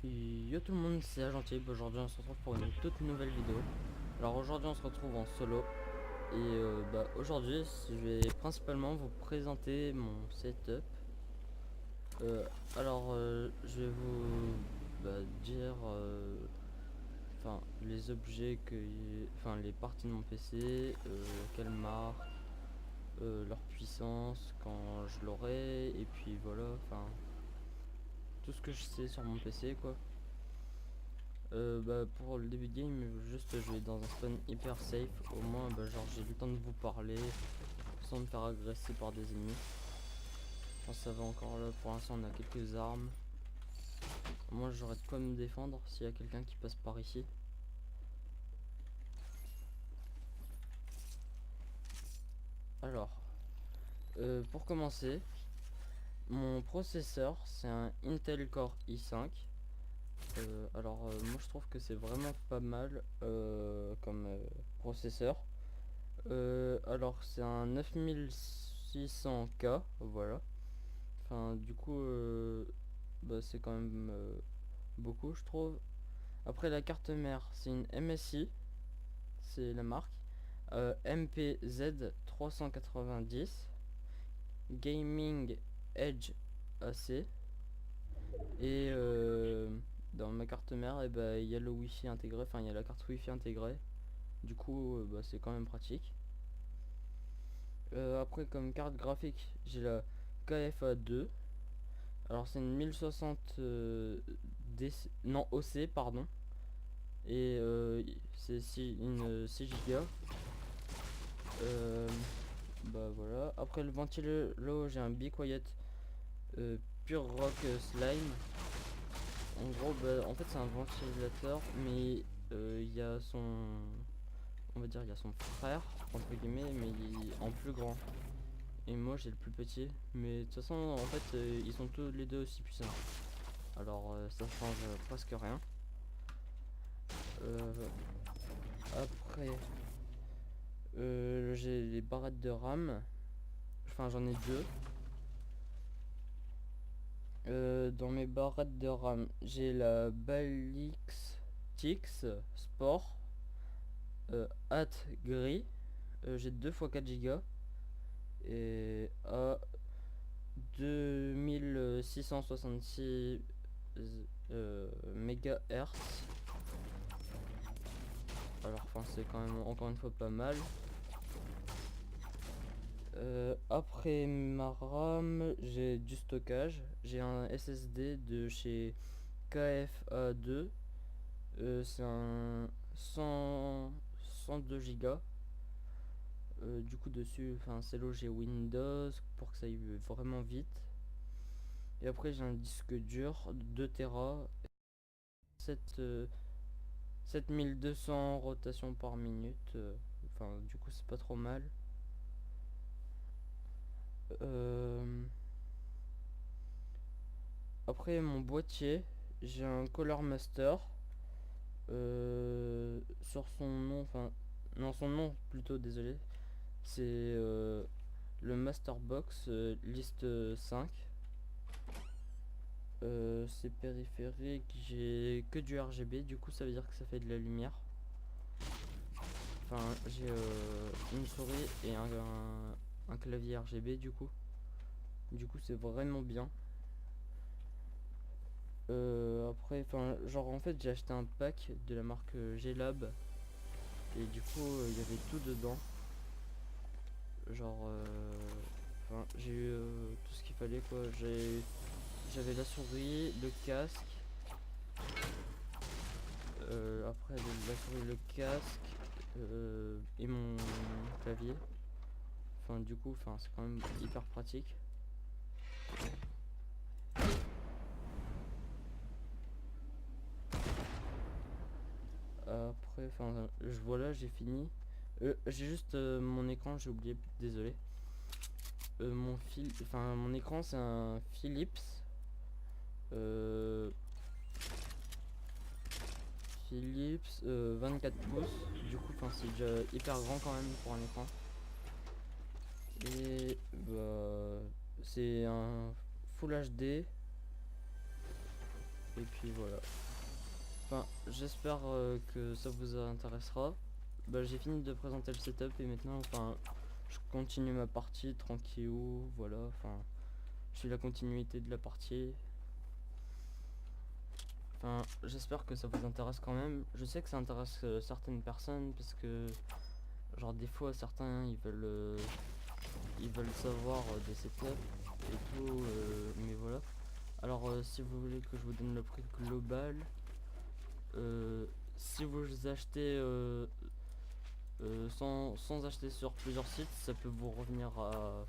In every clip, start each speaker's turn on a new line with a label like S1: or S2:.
S1: Yo tout le monde, c'est Agentier. Aujourd'hui on se retrouve pour une toute nouvelle vidéo. Alors aujourd'hui on se retrouve en solo. Et aujourd'hui je vais principalement vous présenter mon setup. Je vais vous dire les objets les parties de mon PC, quelle marque, leur puissance, quand je l'aurai, et puis voilà, tout ce que je sais sur mon PC quoi. Pour le début de game, juste je vais dans un spawn hyper safe. Au moins, genre j'ai le temps de vous parler sans me faire agresser par des ennemis. Je pense que ça va encore là. Pour l'instant, on a quelques armes. Moi, j'aurais de quoi me défendre s'il y a quelqu'un qui passe par ici. Alors, pour commencer, mon processeur c'est un Intel Core i5. Moi je trouve que c'est vraiment pas mal comme processeur. C'est un 9600K, voilà. Du coup, c'est quand même beaucoup, je trouve. Après, la carte mère, c'est une MSI, c'est la marque. MPZ 390, Gaming Edge AC. Et dans ma carte mère, il y a le Wi-Fi intégré, il y a la carte Wi-Fi intégrée. Du coup, c'est quand même pratique. Après, comme carte graphique, j'ai la KFA2. Alors, c'est une 1060 non, OC, pardon. Et c'est une 6 Go. Voilà. Après, le ventilo, j'ai un Be Quiet Pure Rock Slime. En gros, en fait, c'est un ventilateur, mais il y a son. On va dire, il y a son frère, entre guillemets, mais en plus grand. Et moi j'ai le plus petit, mais de toute façon en fait ils sont tous les deux aussi puissants. Alors ça change presque rien. Après j'ai les barrettes de RAM. Enfin j'en ai deux. Dans mes barrettes de RAM, j'ai la Balix Tix Sport Hat gris. J'ai 2 x 4 Go et à 2666 MHz. C'est quand même encore une fois pas mal. Après ma RAM, j'ai du stockage. J'ai un SSD de chez KFA2. C'est un 102 Go. Du coup dessus, c'est logé Windows pour que ça aille vraiment vite. Et après j'ai un disque dur de 2 Tera, 7200 rotations par minute. Du coup c'est pas trop mal. Après mon boîtier, j'ai un Color Master. Sur son nom, non, son nom plutôt, désolé. C'est le Masterbox liste 5. C'est périphérique, j'ai que du RGB, du coup ça veut dire que ça fait de la lumière. J'ai une souris et un clavier RGB du coup. Du coup c'est vraiment bien. Après, en fait j'ai acheté un pack de la marque G-Lab. Et du coup il y avait tout dedans. J'ai eu tout ce qu'il fallait quoi. J'avais la souris, le casque. Après la souris, le casque et mon clavier. C'est quand même hyper pratique. Après, voilà, j'ai fini. J'ai juste mon écran, j'ai oublié, désolé. Mon écran c'est un Philips. Euh, Philips 24 pouces. Du coup, c'est déjà hyper grand quand même pour un écran. Et c'est un Full HD. Et Et puis voilà. Enfin, j'espère que ça vous intéressera. Bah, j'ai fini de présenter le setup et maintenant, enfin, je continue ma partie tranquillou, voilà. Enfin, je suis la continuité de la partie. Enfin, j'espère que ça vous intéresse quand même. Je sais que ça intéresse certaines personnes parce que, genre, des fois, certains ils veulent savoir des setups et tout, mais voilà. Alors, si vous voulez que je vous donne le prix global, si vous achetez sans acheter sur plusieurs sites, ça peut vous revenir à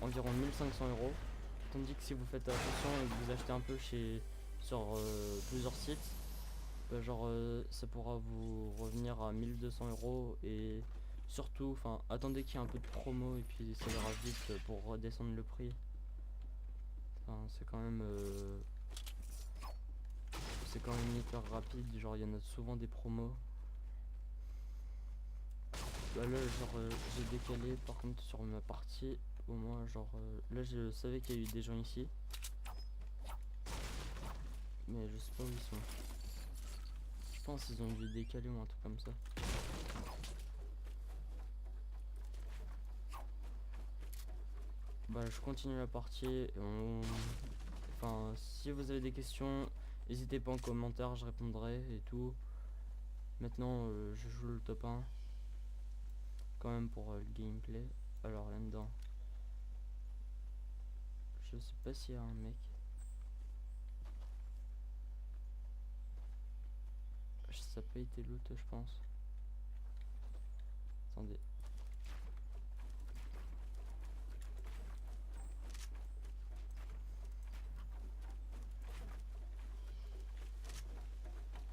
S1: environ 1500 €. Tandis que si vous faites attention et que vous achetez un peu sur plusieurs sites, bah, genre ça pourra vous revenir à 1200 € et surtout, enfin, attendez qu'il y ait un peu de promo et puis ça ira vite pour redescendre le prix. Enfin, c'est quand même hyper rapide, genre il y en a souvent des promos. Bah là genre j'ai décalé par contre sur ma partie au moins genre là je savais qu'il y a eu des gens ici mais je sais pas où ils sont. Je pense qu'ils ont dû décaler ou un truc comme ça. Bah je continue la partie et enfin si vous avez des questions n'hésitez pas en commentaire, je répondrai et tout. Maintenant je joue le top 1 quand même pour le gameplay. Alors là dedans je sais pas s'il y a un mec. Ça n'a pas été loot je pense. Attendez.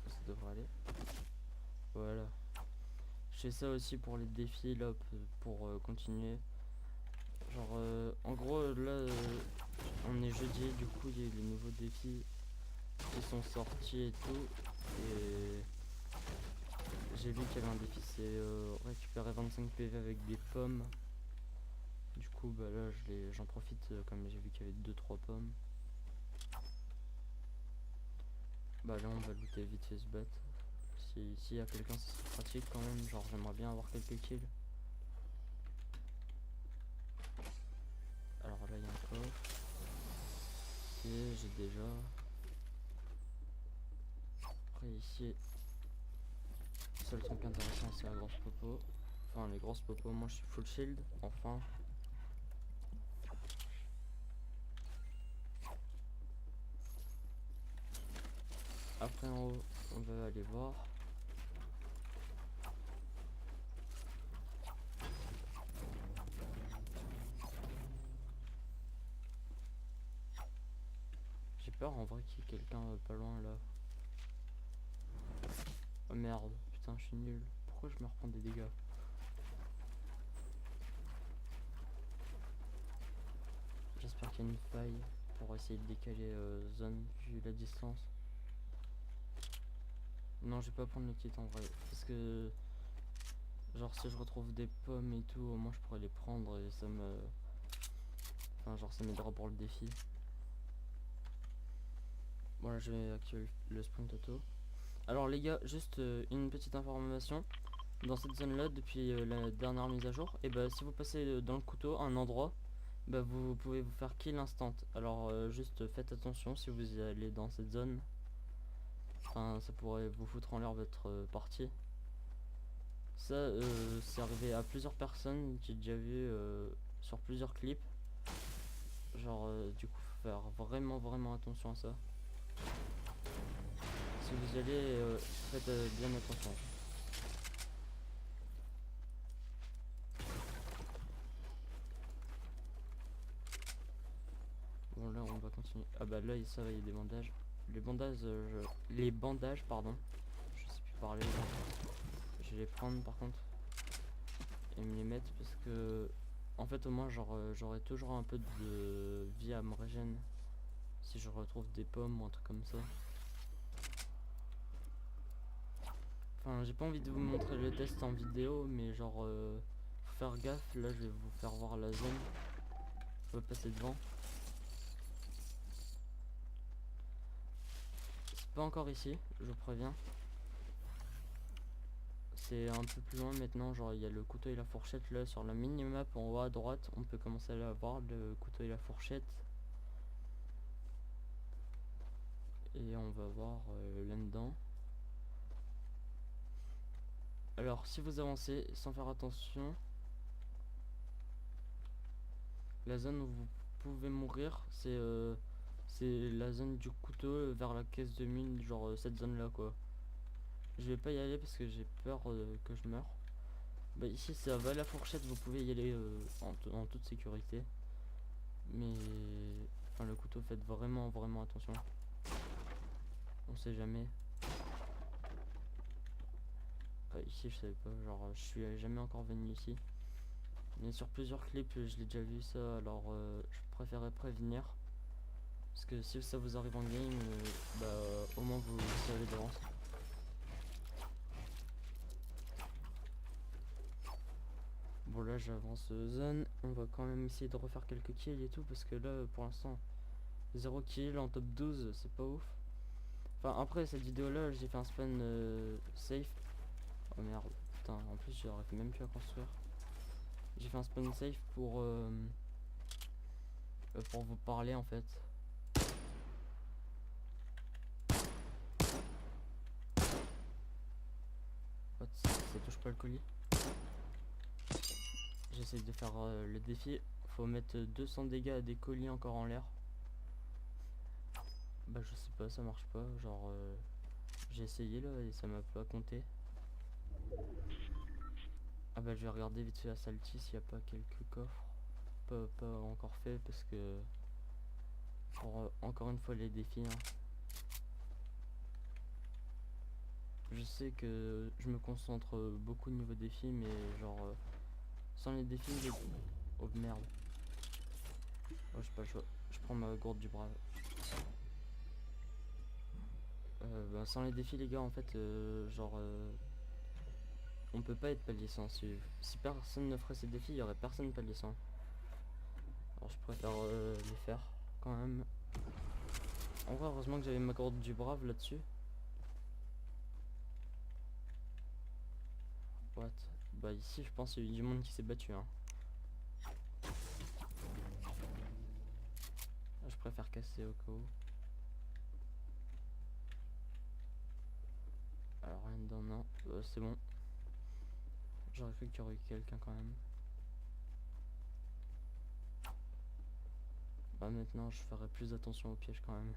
S1: Ça devrait aller. Voilà. Je fais ça aussi pour les défis là pour continuer. Genre en gros là on est jeudi, du coup il y a eu les nouveaux défis qui sont sortis et tout. Et j'ai vu qu'il y avait un défi, c'est récupérer 25 PV avec des pommes. Du coup bah là j'en profite comme j'ai vu qu'il y avait 2-3 pommes. Bah là on va looter vite fait ce bat. S'il y a quelqu'un ça serait pratique quand même, genre j'aimerais bien avoir quelques kills. Alors là il y a un coffre. Ok, j'ai déjà. Après ici, le seul truc intéressant c'est la grosse popo. Enfin les grosses popos, moi je suis full shield, enfin. Après en haut, on va aller voir. J'ai peur en vrai qu'il y ait quelqu'un pas loin là. Oh merde, putain je suis nul. Pourquoi je me reprends des dégâts? J'espère qu'il y a une faille pour essayer de décaler zone vu la distance. Non je vais pas prendre le kit en vrai. Parce que genre si je retrouve des pommes et tout, au moins je pourrais les prendre et ça me... Enfin genre ça m'aidera pour le défi. Voilà, je vais activer le sprint auto. Alors les gars, juste une petite information. Dans cette zone là, depuis la dernière mise à jour, et bah si vous passez dans le couteau un endroit, bah vous pouvez vous faire kill instant. Alors juste faites attention si vous allez dans cette zone. Enfin ça pourrait vous foutre en l'air votre partie. Ça c'est arrivé à plusieurs personnes, j'ai déjà vu sur plusieurs clips. Genre du coup faut faire vraiment attention à ça. Si vous allez, faites bien attention. Bon là on va continuer. Ah bah là ça va, il y a des bandages. Les bandages pardon. Je sais plus parler là. Je vais les prendre par contre. Et me les mettre parce que en fait au moins genre j'aurai toujours un peu de vie à me régénérer. Si je retrouve des pommes ou un truc comme ça. Enfin j'ai pas envie de vous montrer le test en vidéo mais genre faut faire gaffe. Là je vais vous faire voir la zone. Je vais passer devant. pas encore ici, je vous préviens. C'est un peu plus loin maintenant, genre il y a le couteau et la fourchette là sur la mini-map en haut à droite, on peut commencer à voir le couteau et la fourchette. Et on va voir là-dedans. Alors si vous avancez sans faire attention, la zone où vous pouvez mourir, c'est la zone du couteau vers la caisse de mine, genre cette zone là quoi. Je vais pas y aller parce que j'ai peur que je meure. Bah ici ça va la fourchette, vous pouvez y aller en toute sécurité. Mais enfin le couteau, faites vraiment attention. On sait jamais. Ici je savais pas, genre je suis jamais encore venu ici. Mais sur plusieurs clips je l'ai déjà vu ça, alors je préférais prévenir. Parce que si ça vous arrive en game, bah au moins vous savez d'avance. Bon là j'avance zone, on va quand même essayer de refaire quelques kills et tout parce que là pour l'instant 0 kill en top 12, c'est pas ouf. Enfin après cette vidéo là j'ai fait un spawn safe. Oh merde, putain en plus j'arrive même plus à construire. J'ai fait un spawn safe pour vous parler en fait. What, ça touche pas le colis. J'essaie de faire le défi. Faut mettre 200 dégâts à des colis encore en l'air. Bah je sais pas, ça marche pas. Genre j'ai essayé là et ça m'a pas compté. Ah bah je vais regarder vite fait à Salty s'il y a pas quelques coffres. Pas encore fait parce que pour encore une fois les défis hein. Je sais que je me concentre beaucoup niveau défis mais genre sans les défis oh merde. Oh j'ai pas le choix. Je prends ma gourde du brave. Bah, sans les défis les gars en fait genre on peut pas être palier 100. Si personne ne ferait ces défis, il y aurait personne palier 100. Alors je préfère les faire quand même. En vrai heureusement que j'avais ma corde du brave là-dessus. What? Bah ici je pense qu'il y a eu du monde qui s'est battu hein. Je préfère casser au cas où. Alors rien dedans non, c'est bon. J'aurais cru qu'il y aurait eu quelqu'un quand même. Bah maintenant je ferai plus attention aux pièges quand même.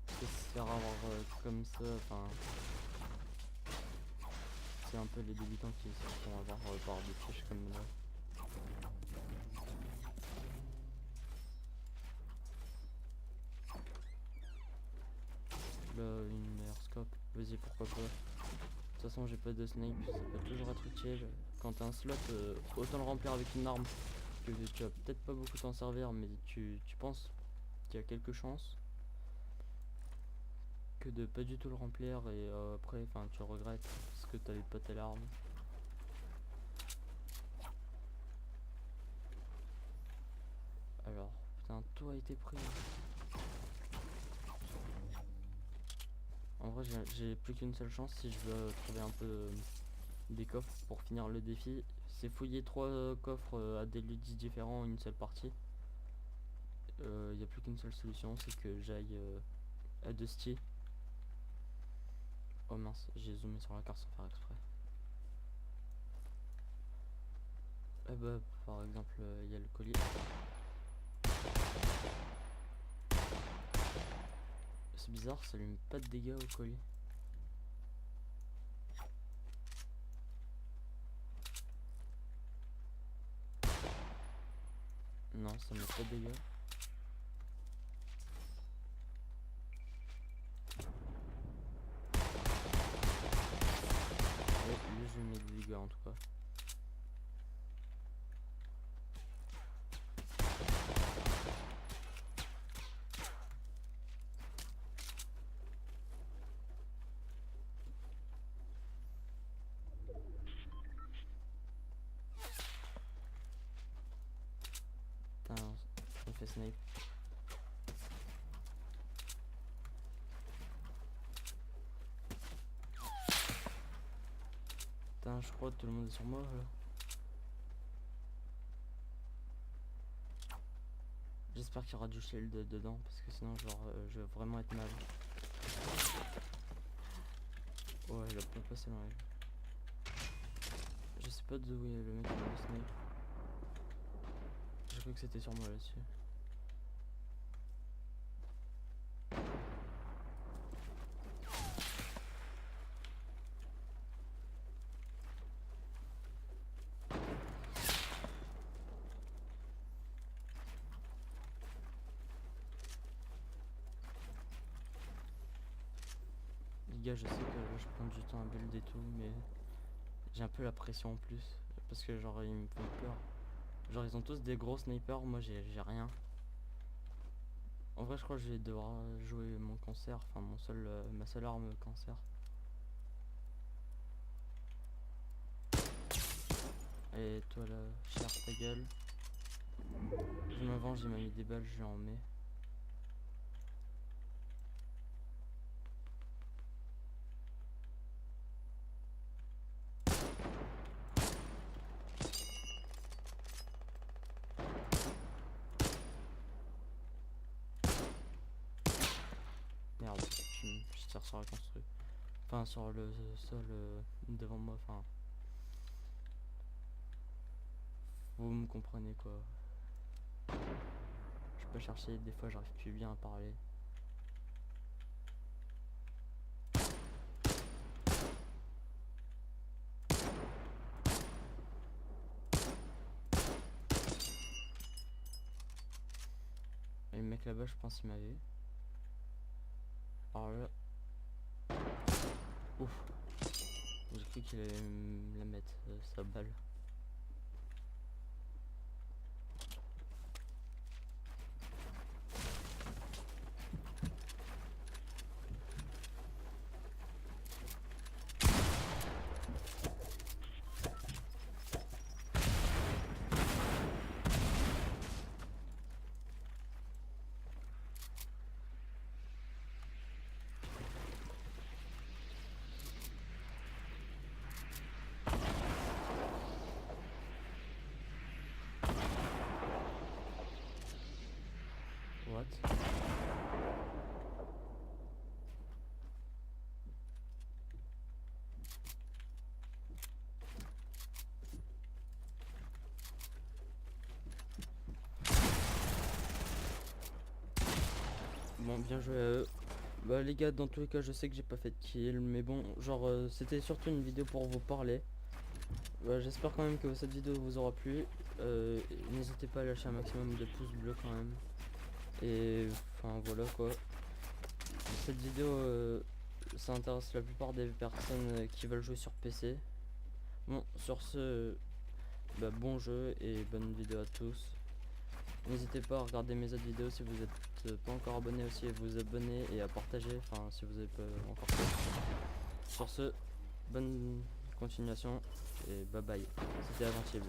S1: Parce que se faire avoir comme ça, enfin... C'est un peu les débutants qui se font avoir par des pièges comme là. Là une meilleure scope, vas-y pourquoi pas. De toute façon j'ai pas de snipe, ça peut toujours être utile. Quand t'as un slot, autant le remplir avec une arme que tu vas peut-être pas beaucoup t'en servir, mais tu penses qu'il y a quelques chances, que de pas du tout le remplir et après enfin tu regrettes parce que t'avais pas telle arme. Alors putain tout a été pris. En vrai j'ai plus qu'une seule chance si je veux trouver un peu des coffres pour finir le défi. C'est fouiller 3 coffres à des lieux différents une seule partie. Il n'y a plus qu'une seule solution, c'est que j'aille à Dusty. Oh mince, j'ai zoomé sur la carte sans faire exprès. Ah bah par exemple il y a le colis. C'est bizarre, ça lui met pas de dégâts au colis. Non, ça met pas de dégâts. Ouais, lui je mets des dégâts en tout cas. Putain, je me fais snipe. Putain, je crois que tout le monde est sur moi là. J'espère qu'il y aura du shield dedans parce que sinon genre je vais vraiment être mal. Ouais, il a pas passé dans la vue. Je sais pas d'où est le mec qui m'a snipe. J'ai cru que c'était sur moi là-dessus. Les gars, je sais que là, je prends du temps à build et tout, mais j'ai un peu la pression en plus. Parce que genre ils me font peur. Genre ils ont tous des gros snipers, moi j'ai rien. En vrai je crois que je vais devoir jouer mon cancer, enfin ma seule arme cancer. Et toi là, cher ta gueule. Je me venge, il m'a mis des balles, je lui en mets. Merde, je tire sur la construit. Enfin sur le sol devant moi, enfin. Vous me comprenez quoi. Je peux chercher, des fois j'arrive plus bien à parler. Et le mec là-bas je pense il m'avait. Alors là. Ouf. J'ai cru qu'il allait me la mettre sa balle. What? Bon, bien joué à eux. Bah les gars, dans tous les cas, je sais que j'ai pas fait de kill, mais bon, genre c'était surtout une vidéo pour vous parler. Bah, j'espère quand même que cette vidéo vous aura plu. N'hésitez pas à lâcher un maximum de pouces bleus quand même. Et enfin voilà quoi. Cette vidéo, ça intéresse la plupart des personnes qui veulent jouer sur PC. Bon, sur ce, bah, bon jeu et bonne vidéo à tous. N'hésitez pas à regarder mes autres vidéos si vous êtes pas encore abonné aussi, à vous abonner et à partager, enfin si vous n'avez pas encore fait. Sur ce, bonne continuation et bye bye. C'était Invincible.